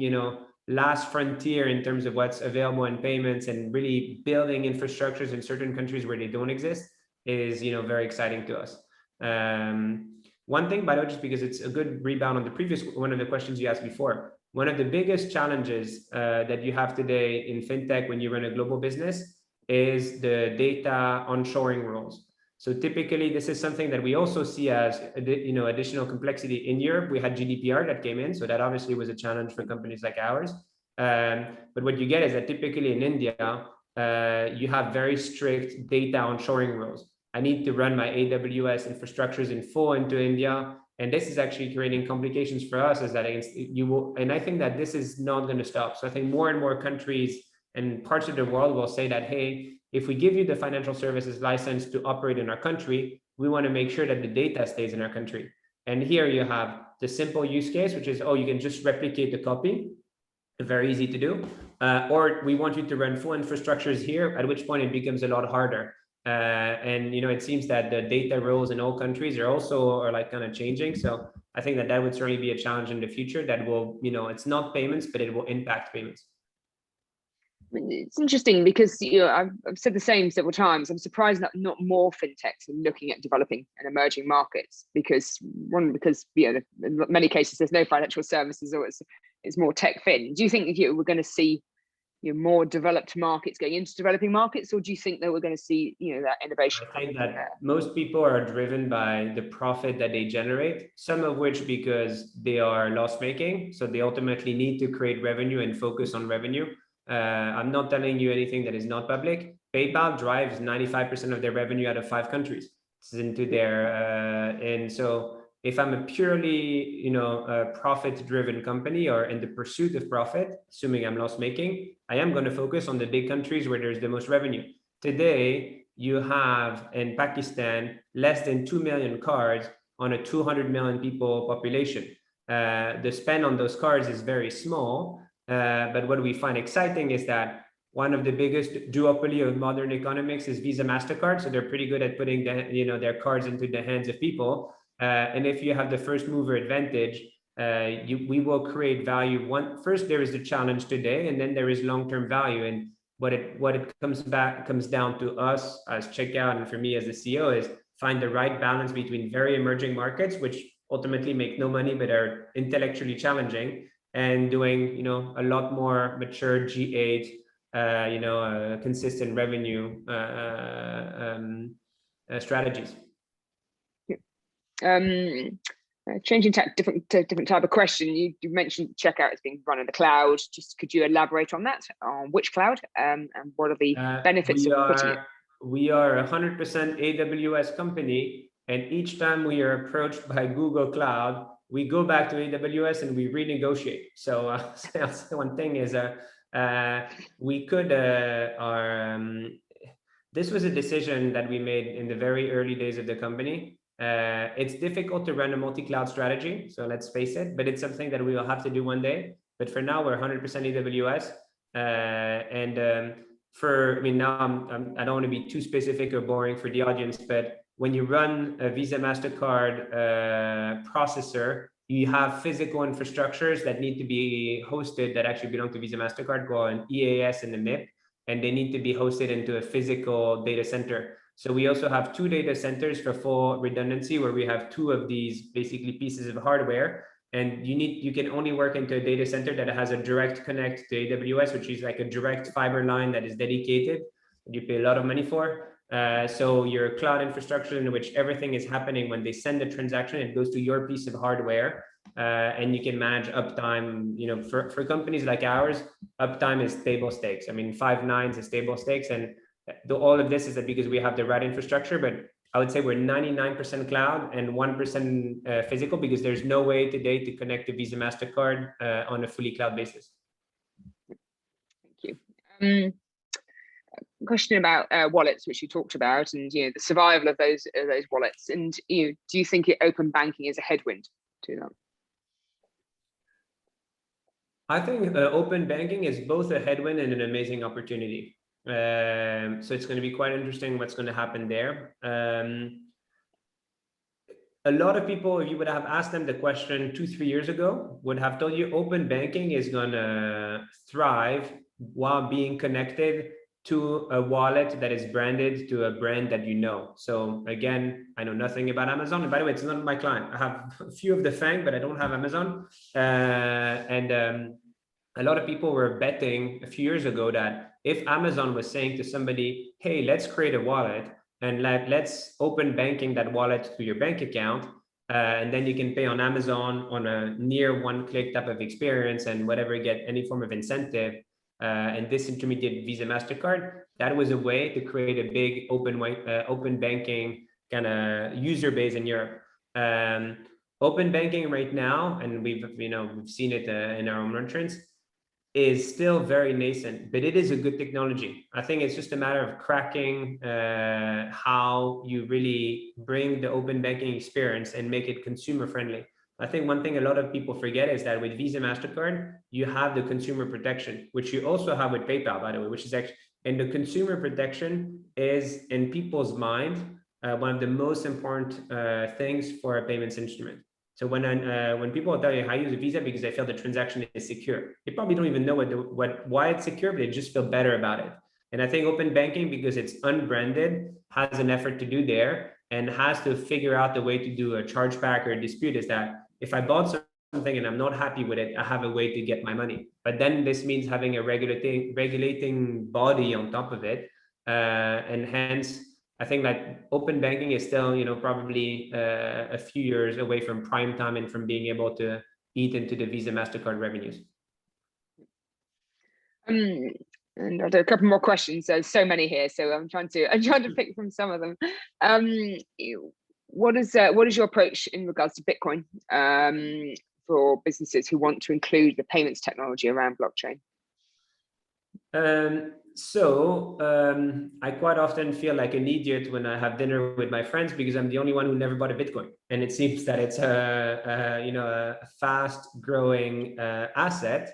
last frontier in terms of what's available in payments, and really building infrastructures in certain countries where they don't exist is, very exciting to us. One thing, by the way, just because it's a good rebound on the previous one of the questions you asked before, one of the biggest challenges that you have today in fintech when you run a global business is the data onshoring rules. So typically, this is something that we also see as additional complexity. In Europe, we had GDPR that came in, so that obviously was a challenge for companies like ours. But what you get is that typically in India, you have very strict data onshoring rules. I need to run my AWS infrastructures in full into India, and this is actually creating complications for us. Is that you will, and I think that this is not going to stop. So I think more and more countries and parts of the world will say that, hey, if we give you the financial services license to operate in our country, we want to make sure that the data stays in our country. And here you have the simple use case, which is, you can just replicate the copy, very easy to do. Or we want you to run full infrastructures here, at which point it becomes a lot harder. And it seems that the data rules in all countries are like kind of changing. So I think that would certainly be a challenge in the future that will, it's not payments, but it will impact payments. It's interesting because I've said the same several times. I'm surprised that not more fintechs are looking at developing and emerging markets, because in many cases there's no financial services, or it's more tech fin. Do you think we're going to see more developed markets going into developing markets, or do you think that we're going to see that innovation? I think that most people are driven by the profit that they generate, some of which because they are loss making, so they ultimately need to create revenue and focus on revenue. I'm not telling you anything that is not public. PayPal drives 95% of their revenue out of 5 countries. It's into their and so if I'm a purely profit-driven company, or in the pursuit of profit, assuming I'm loss-making, I am going to focus on the big countries where there's the most revenue. Today, you have in Pakistan less than 2 million cards on a 200 million people population. The spend on those cards is very small. But what we find exciting is that one of the biggest duopoly of modern economics is Visa, MasterCard. So they're pretty good at putting their cards into the hands of people. And if you have the first mover advantage, we will create value. First, there is the challenge today, and then there is long-term value. And what it comes down to us as Checkout, and for me as the CEO, is find the right balance between very emerging markets, which ultimately make no money but are intellectually challenging, and doing a lot more mature G8 consistent revenue strategies. Changing different type of question. You mentioned Checkout is being run in the cloud. Just could you elaborate on that? On which cloud, and what are the benefits of putting it? We are 100% AWS company, and each time we are approached by Google Cloud, we go back to AWS and we renegotiate. So one thing is we could this was a decision that we made in the very early days of the company. It's difficult to run a multi-cloud strategy, so let's face it, but it's something that we will have to do one day. But for now, we're 100% AWS. I mean, now I don't want to be too specific or boring for the audience, but when you run a Visa MasterCard processor, you have physical infrastructures that need to be hosted that actually belong to Visa MasterCard, called an EAS and a MIP, and they need to be hosted into a physical data center. So we also have 2 data centers for full redundancy, where we have 2 of these basically pieces of hardware. And you can only work into a data center that has a direct connect to AWS, which is like a direct fiber line that is dedicated, that you pay a lot of money for. So your cloud infrastructure, in which everything is happening when they send a transaction, it goes to your piece of hardware, and you can manage uptime. You know, for companies like ours, uptime is table stakes. I mean, 5 nines is table stakes, and all of this is that because we have the right infrastructure. But I would say we're 99% cloud and 1% physical, because there's no way today to connect to Visa MasterCard on a fully cloud basis. Thank you. Question about wallets, which you talked about, and the survival of those wallets. And do you think open banking is a headwind to that? I think open banking is both a headwind and an amazing opportunity. So it's going to be quite interesting what's going to happen there. A lot of people, if you would have asked them the question 2-3 years ago, would have told you open banking is going to thrive while being connected to a wallet that is branded to a brand that you know. So again, I know nothing about Amazon. And by the way, it's not my client. I have a few of the FANG, but I don't have Amazon. A lot of people were betting a few years ago that if Amazon was saying to somebody, hey, let's create a wallet and let's open banking that wallet to your bank account, and then you can pay on Amazon on a near one-click type of experience and whatever, get any form of incentive, and disintermediate Visa MasterCard, that was a way to create a big open banking kind of user base in Europe. Open banking right now, and we've seen it in our own merchants, is still very nascent, but it is a good technology. I think it's just a matter of cracking how you really bring the open banking experience and make it consumer friendly. I think one thing a lot of people forget is that with Visa MasterCard, you have the consumer protection, which you also have with PayPal, by the way, which is actually, and the consumer protection is in people's mind one of the most important things for a payments instrument. So when people tell you, I use a Visa because I feel the transaction is secure, they probably don't even know why it's secure, but they just feel better about it. And I think open banking, because it's unbranded, has an effort to do there and has to figure out the way to do a chargeback or a dispute, is that if I bought something and I'm not happy with it, I have a way to get my money. But then this means having a regulating body on top of it. And hence, I think that open banking is still, probably a few years away from prime time and from being able to eat into the Visa MasterCard revenues. And I'll do a couple more questions. There's so many here, so I'm trying to pick from some of them. What is your approach in regards to Bitcoin for businesses who want to include the payments technology around blockchain? I quite often feel like an idiot when I have dinner with my friends, because I'm the only one who never bought a Bitcoin, and it seems that it's a fast-growing asset.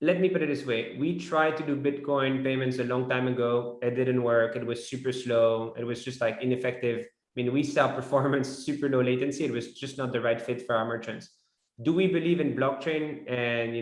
Let me put it this way: we tried to do Bitcoin payments a long time ago. It didn't work. It was super slow. It was just like ineffective. I mean, we sell performance, super low latency. It was just not the right fit for our merchants. Do we believe in blockchain, and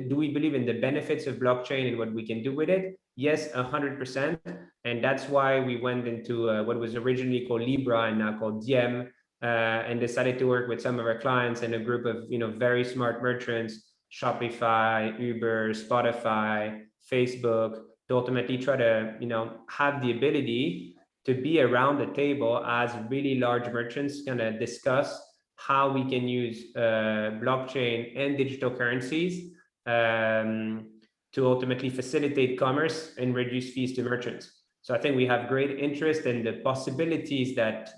do we believe in the benefits of blockchain and what we can do with it? Yes, 100%. And that's why we went into what was originally called Libra and now called Diem, and decided to work with some of our clients and a group of very smart merchants, Shopify, Uber, Spotify, Facebook, to ultimately try to have the ability to be around the table as really large merchants kind of discuss how we can use blockchain and digital currencies to ultimately facilitate commerce and reduce fees to merchants. So I think we have great interest in the possibilities that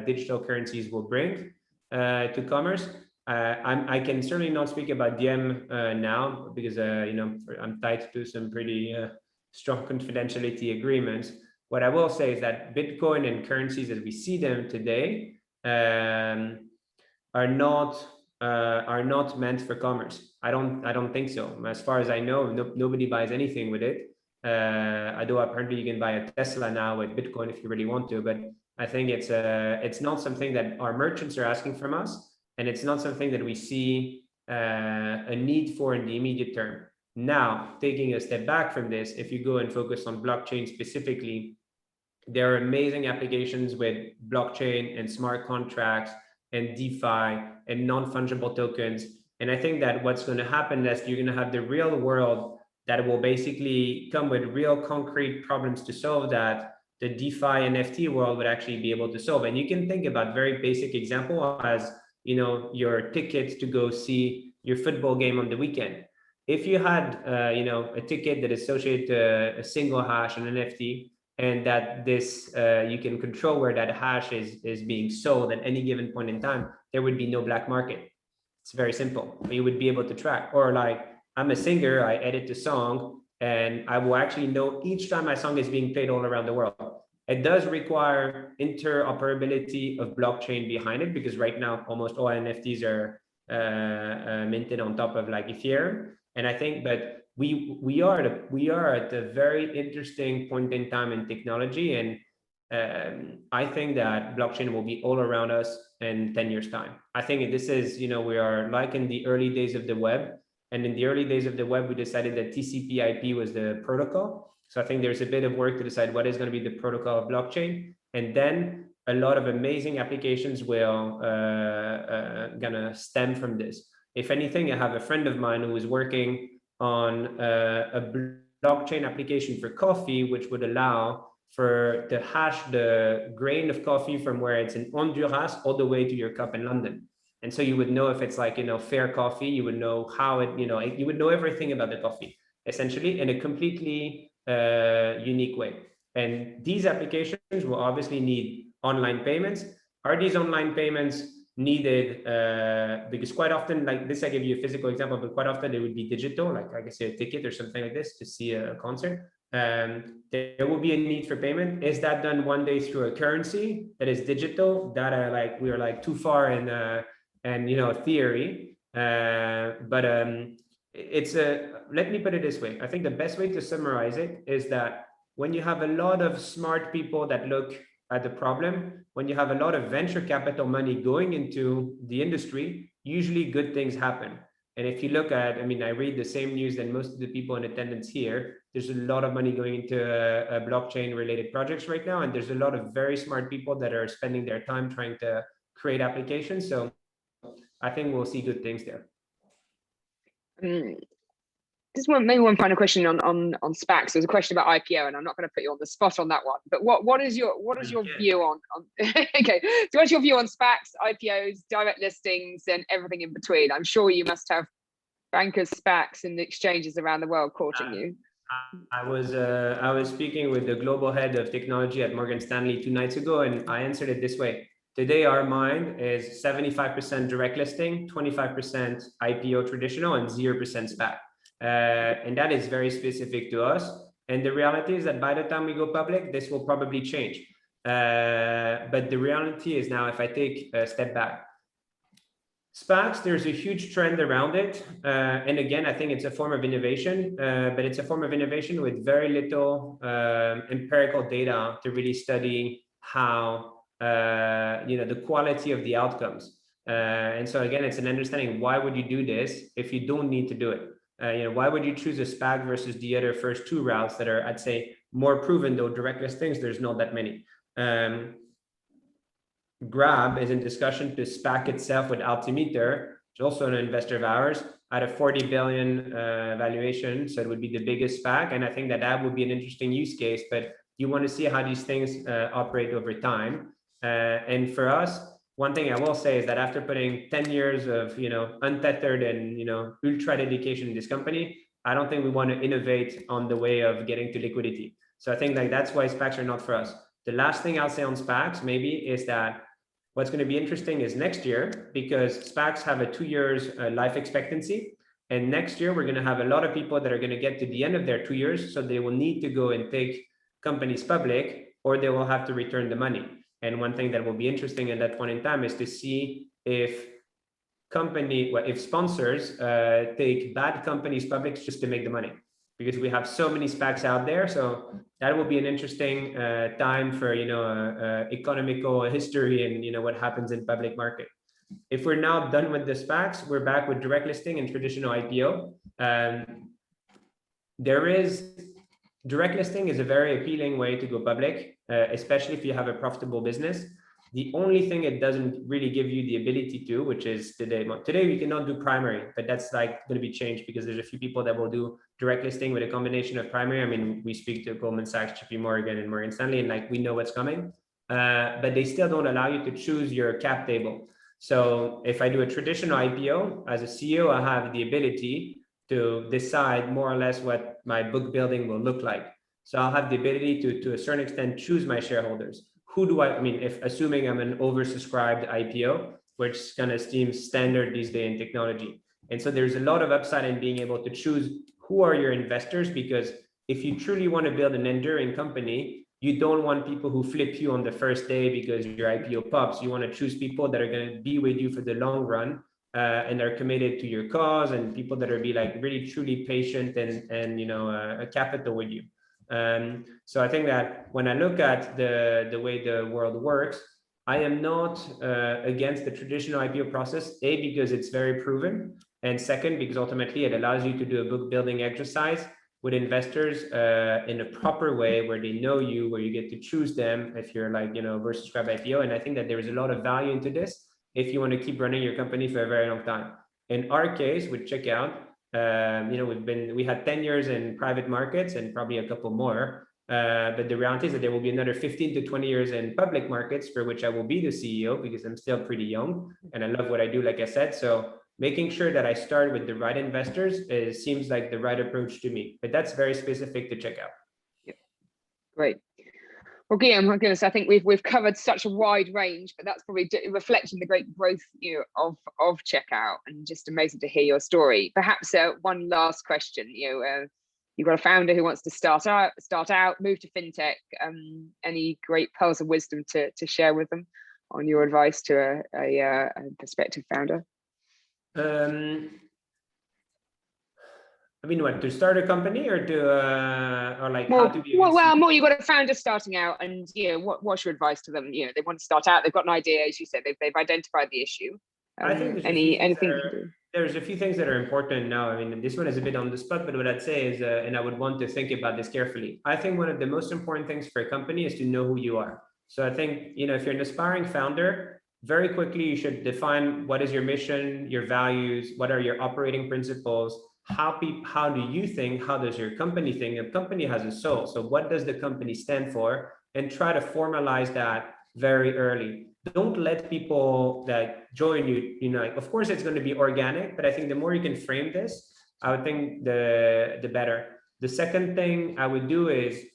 digital currencies will bring to commerce. I can certainly not speak about Diem now, because I'm tied to some pretty strong confidentiality agreements. What I will say is that Bitcoin and currencies as we see them today are not meant for commerce. I don't think so. As far as I know, nobody buys anything with it. Although apparently you can buy a Tesla now with Bitcoin if you really want to, but I think it's not something that our merchants are asking from us, and it's not something that we see a need for in the immediate term. Now, taking a step back from this, if you go and focus on blockchain specifically, there are amazing applications with blockchain and smart contracts and DeFi and non-fungible tokens. And I think that what's going to happen is you're going to have the real world that will basically come with real concrete problems to solve that the DeFi and NFT world would actually be able to solve. And you can think about very basic example as, you know, your tickets to go see your football game on the weekend. If you had, you know, a ticket that is associated to a single hash and an NFT, and that this you can control where that hash is being sold at any given point in time, there would be no black market. It's very simple. You would be able to track. Or like, I'm a singer, I edit the song, and I will actually know each time my song is being played all around the world. It does require interoperability of blockchain behind it, because right now almost all NFTs are minted on top of like Ethereum. And I think, but we are at a very interesting point in time in technology, and I think that blockchain will be all around us in 10 years time. I think this is, you know, we are like in the early days of the web, and in the early days of the web, we decided that TCP/IP was the protocol. So I think there's a bit of work to decide what is going to be the protocol of blockchain, and then a lot of amazing applications will gonna stem from this. If anything, I have a friend of mine who is working on a blockchain application for coffee, which would allow for to hash the grain of coffee from where it's in Honduras all the way to your cup in London. And so you would know if it's like, you know, fair coffee, you would know how it, you know, you would know everything about the coffee, essentially, in a completely unique way. And these applications will obviously need online payments. Are these online payments needed? Because quite often, like this, I give you a physical example, but quite often they would be digital, like I can say a ticket or something like this to see a concert. There will be a need for payment. Is that done one day through a currency that is digital? That like we are like too far in and you know, theory. But it's a, let me put it this way. I think the best way to summarize it is that when you have a lot of smart people that look at the problem, when you have a lot of venture capital money going into the industry, usually good things happen. And if you look at, I mean, I read the same news than most of the people in attendance here. There's a lot of money going into blockchain related projects right now. And there's a lot of very smart people that are spending their time trying to create applications. So I think we'll see good things there. Just maybe one final question on SPACs. There's a question about IPO, and I'm not going to put you on the spot on that one. But what is your view on okay? So what's your view on SPACs, IPOs, direct listings, and everything in between? I'm sure you must have bankers, SPACs, and exchanges around the world courting you. I was speaking with the global head of technology at Morgan Stanley 2 nights ago, and I answered it this way. Today, our mind is 75% direct listing, 25% IPO traditional, and 0% SPAC. And that is very specific to us. And the reality is that by the time we go public, this will probably change. But the reality is now, if I take a step back, SPACs, there's a huge trend around it. And again, I think it's a form of innovation, but it's a form of innovation with very little empirical data to really study how, you know, the quality of the outcomes. And so again, it's an understanding, why would you do this if you don't need to do it? You know, why would you choose a SPAC versus the other first two routes that are, I'd say, more proven, though direct listings, there's not that many. Grab is in discussion to SPAC itself with Altimeter, which is also an investor of ours, at a 40 billion valuation. So it would be the biggest SPAC. And I think that that would be an interesting use case, but you want to see how these things operate over time. And for us, one thing I will say is that after putting 10 years of, you know, untethered and, you know, ultra dedication in this company, I don't think we want to innovate on the way of getting to liquidity. So I think like that's why SPACs are not for us. The last thing I'll say on SPACs maybe is that what's going to be interesting is next year, because SPACs have a 2 years life expectancy. And next year, we're going to have a lot of people that are going to get to the end of their 2 years. So they will need to go and take companies public, or they will have to return the money. And one thing that will be interesting at that point in time is to see if sponsors take bad companies public just to make the money, because we have so many SPACs out there. So that will be an interesting time for, economical history and, what happens in public market. If we're now done with the SPACs, we're back with direct listing and traditional IPO. Direct listing is a very appealing way to go public, especially if you have a profitable business. The only thing it doesn't really give you the ability to, which is today we cannot do primary, but that's like going to be changed because there's a few people that will do direct listing with a combination of primary. I mean, we speak to Goldman Sachs, JP Morgan, and Morgan Stanley, and like we know what's coming, but they still don't allow you to choose your cap table. So if I do a traditional IPO as a CEO, I have the ability to decide more or less what my book building will look like. So I'll have the ability to a certain extent choose my shareholders. Who do I mean, if assuming I'm an oversubscribed IPO, which kind of seems standard these days in technology. And so there's a lot of upside in being able to choose who are your investors, because if you truly want to build an enduring company, you don't want people who flip you on the first day because your IPO pops. You want to choose people that are going to be with you for the long run, and are committed to your cause, and people that are be like really truly patient and a capital with you. So I think that when I look at the way the world works, I am not against the traditional IPO process, A, because it's very proven, and second, because ultimately it allows you to do a book building exercise with investors in a proper way, where they know you, where you get to choose them if you're like, oversubscribed IPO. And I think that there is a lot of value into this if you want to keep running your company for a very long time. In our case with Checkout, we had 10 years in private markets and probably a couple more. But the reality is that there will be another 15 to 20 years in public markets, for which I will be the CEO because I'm still pretty young and I love what I do, like I said. So making sure that I start with the right investors seems like the right approach to me. But that's very specific to Checkout. Yeah. Great. Well, Guillaume, my goodness, I think we've covered such a wide range, but that's probably reflecting the great growth of Checkout, and just amazing to hear your story. Perhaps one last question. You've got a founder who wants to start out, move to FinTech. Any great pearls of wisdom to share with them on your advice to a prospective founder? What, to start a company or like more, how to be more you've got a founder starting out, and what's your advice to them? They want to start out, they've got an idea, as you said, they've identified the issue. I think there's a few things that are important now. I mean, this one is a bit on the spot, but what I'd say is, and I would want to think about this carefully. I think one of the most important things for a company is to know who you are. So I think, if you're an aspiring founder, very quickly you should define what is your mission, your values, what are your operating principles. How do you think? How does your company think? A company has a soul. So what does the company stand for? And try to formalize that very early. Don't let people that join you, of course it's going to be organic, but I think the more you can frame this, I would think the better. The second thing I would do is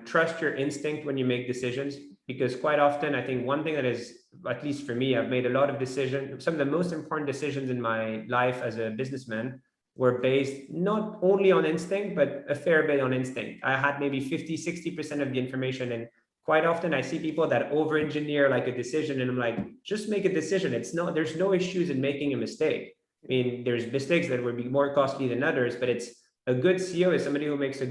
trust your instinct when you make decisions, because quite often I think one thing that is, at least for me, I've made a lot of decisions. Some of the most important decisions in my life as a businessman were based not only on instinct, but a fair bit on instinct. I had maybe 50-60% of the information, and quite often I see people that over-engineer like a decision, and I'm like, just make a decision. There's no issues in making a mistake. I mean, there's mistakes that would be more costly than others, but it's a good CEO is somebody who makes a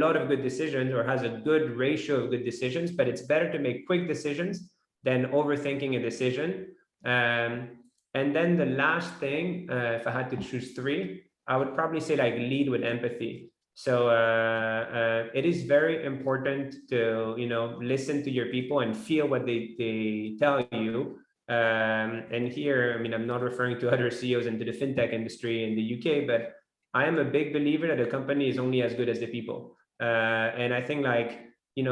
lot of good decisions, or has a good ratio of good decisions. But it's better to make quick decisions than overthinking a decision. And then the last thing, if I had to choose three, I would probably say like lead with empathy. So it is very important to listen to your people and feel what they tell you. And here, I mean, I'm not referring to other CEOs into the fintech industry in the UK, but I am a big believer that a company is only as good as the people. And I think you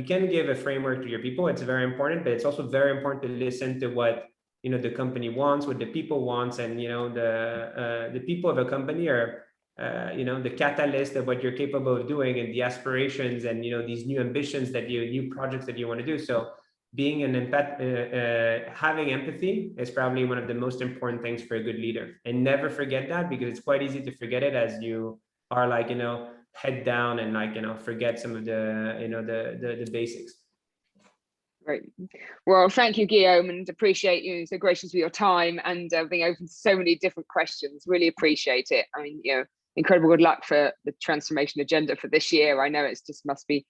can give a framework to your people. It's very important, but it's also very important to listen to what the company wants, what the people wants, and the people of a company are the catalyst of what you're capable of doing, and the aspirations, and these new ambitions new projects that you want to do. So being having empathy is probably one of the most important things for a good leader, and never forget that, because it's quite easy to forget it as you are head down and like, forget some of the basics. Great. Well, thank you, Guillaume, and appreciate you so gracious with your time and being open to so many different questions. Really appreciate it. I mean, incredible good luck for the transformation agenda for this year. I know it's just must be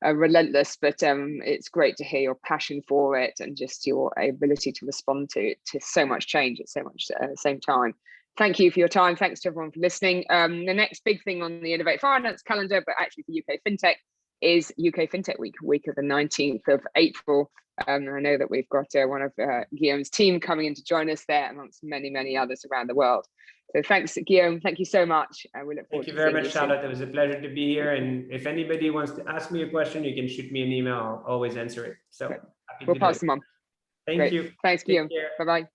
relentless, but it's great to hear your passion for it and just your ability to respond to so much change at so much at the same time. Thank you for your time. Thanks to everyone for listening. The next big thing on the Innovate Finance calendar, but actually for UK FinTech, is UK FinTech week of the 19th of April. I know that we've got one of Guillaume's team coming in to join us there amongst many, many others around the world. So thanks, Guillaume. Thank you so much. We look forward Thank you very much, Charlotte. It was a pleasure to be here. And if anybody wants to ask me a question, you can shoot me an email. I'll always answer it. So we'll pass them on. Thank you. Thanks, Guillaume. Bye-bye.